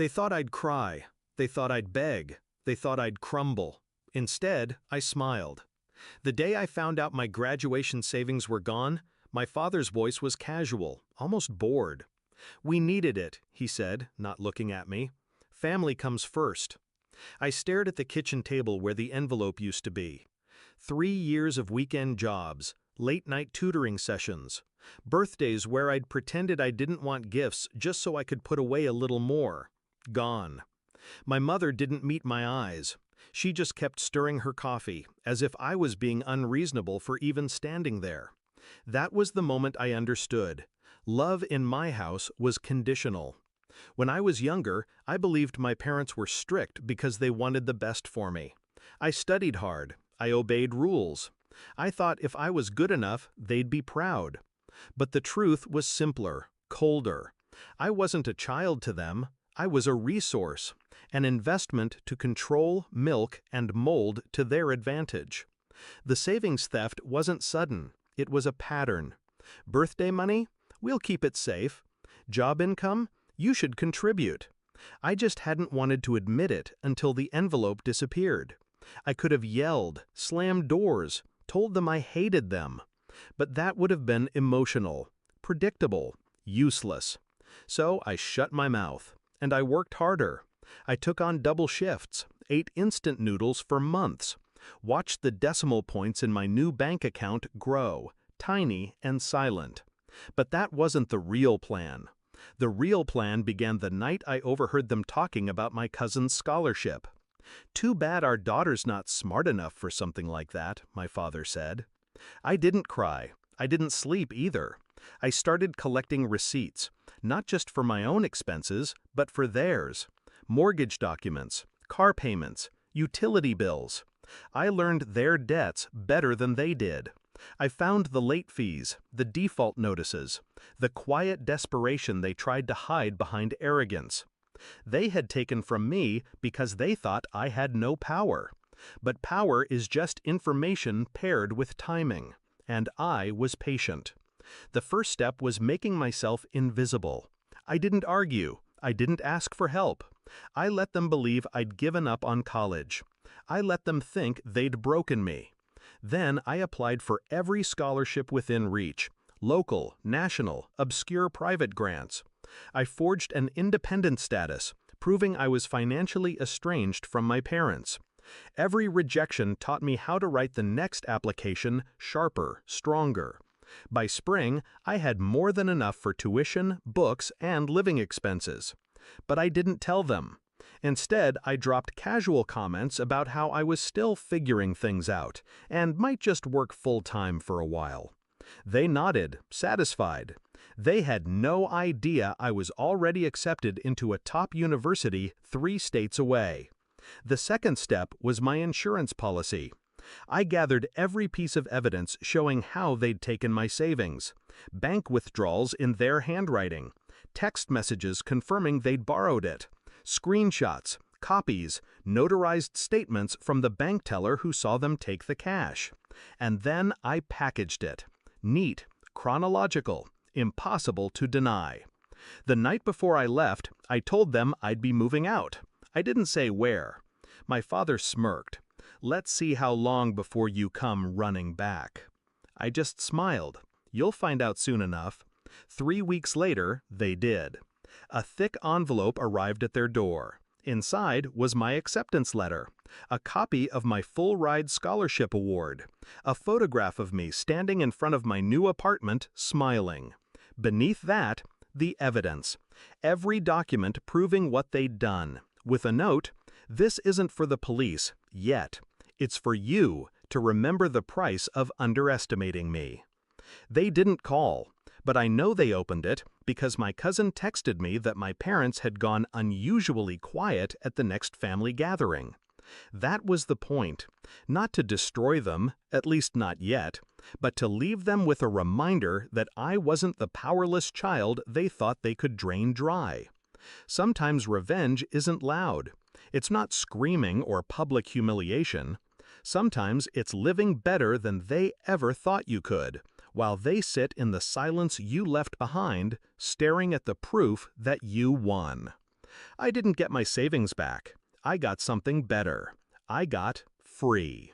They thought I'd cry. They thought I'd beg. They thought I'd crumble. Instead, I smiled. The day I found out my graduation savings were gone, my father's voice was casual, almost bored. "We needed it," he said, not looking at me. "Family comes first." I stared at the kitchen table where the envelope used to be. 3 years of weekend jobs, late-night tutoring sessions, birthdays where I'd pretended I didn't want gifts just so I could put away a little more. Gone. My mother didn't meet my eyes. She just kept stirring her coffee, as if I was being unreasonable for even standing there. That was the moment I understood. Love in my house was conditional. When I was younger, I believed my parents were strict because they wanted the best for me. I studied hard. I obeyed rules. I thought if I was good enough, they'd be proud. But the truth was simpler, colder. I wasn't a child to them. I was a resource, an investment to control, milk, and mold to their advantage. The savings theft wasn't sudden. It was a pattern. Birthday money? We'll keep it safe. Job income? You should contribute. I just hadn't wanted to admit it until the envelope disappeared. I could have yelled, slammed doors, told them I hated them. But that would have been emotional, predictable, useless. So I shut my mouth, and I worked harder. I took on double shifts, ate instant noodles for months, watched the decimal points in my new bank account grow, tiny and silent. But that wasn't the real plan. The real plan began the night I overheard them talking about my cousin's scholarship. "Too bad our daughter's not smart enough for something like that," my father said. I didn't cry. I didn't sleep either. I started collecting receipts, not just for my own expenses, but for theirs. Mortgage documents, car payments, utility bills. I learned their debts better than they did. I found the late fees, the default notices, the quiet desperation they tried to hide behind arrogance. They had taken from me because they thought I had no power. But power is just information paired with timing, and I was patient. The first step was making myself invisible. I didn't argue. I didn't ask for help. I let them believe I'd given up on college. I let them think they'd broken me. Then I applied for every scholarship within reach, local, national, obscure private grants. I forged an independent status, proving I was financially estranged from my parents. Every rejection taught me how to write the next application sharper, stronger. By spring, I had more than enough for tuition, books, and living expenses. But I didn't tell them. Instead, I dropped casual comments about how I was still figuring things out and might just work full-time for a while. They nodded, satisfied. They had no idea I was already accepted into a top university 3 states away. The second step was my insurance policy. I gathered every piece of evidence showing how they'd taken my savings. Bank withdrawals in their handwriting. Text messages confirming they'd borrowed it. Screenshots, copies, notarized statements from the bank teller who saw them take the cash. And then I packaged it. Neat, chronological, impossible to deny. The night before I left, I told them I'd be moving out. I didn't say where. My father smirked. "Let's see how long before you come running back." I just smiled. "You'll find out soon enough." 3 weeks later, they did. A thick envelope arrived at their door. Inside was my acceptance letter, a copy of my full-ride scholarship award, a photograph of me standing in front of my new apartment, smiling. Beneath that, the evidence, every document proving what they'd done, with a note, "This isn't for the police, yet. It's for you to remember the price of underestimating me." They didn't call, but I know they opened it because my cousin texted me that my parents had gone unusually quiet at the next family gathering. That was the point, not to destroy them, at least not yet, but to leave them with a reminder that I wasn't the powerless child they thought they could drain dry. Sometimes revenge isn't loud. It's not screaming or public humiliation. Sometimes it's living better than they ever thought you could, while they sit in the silence you left behind, staring at the proof that you won. I didn't get my savings back. I got something better. I got free.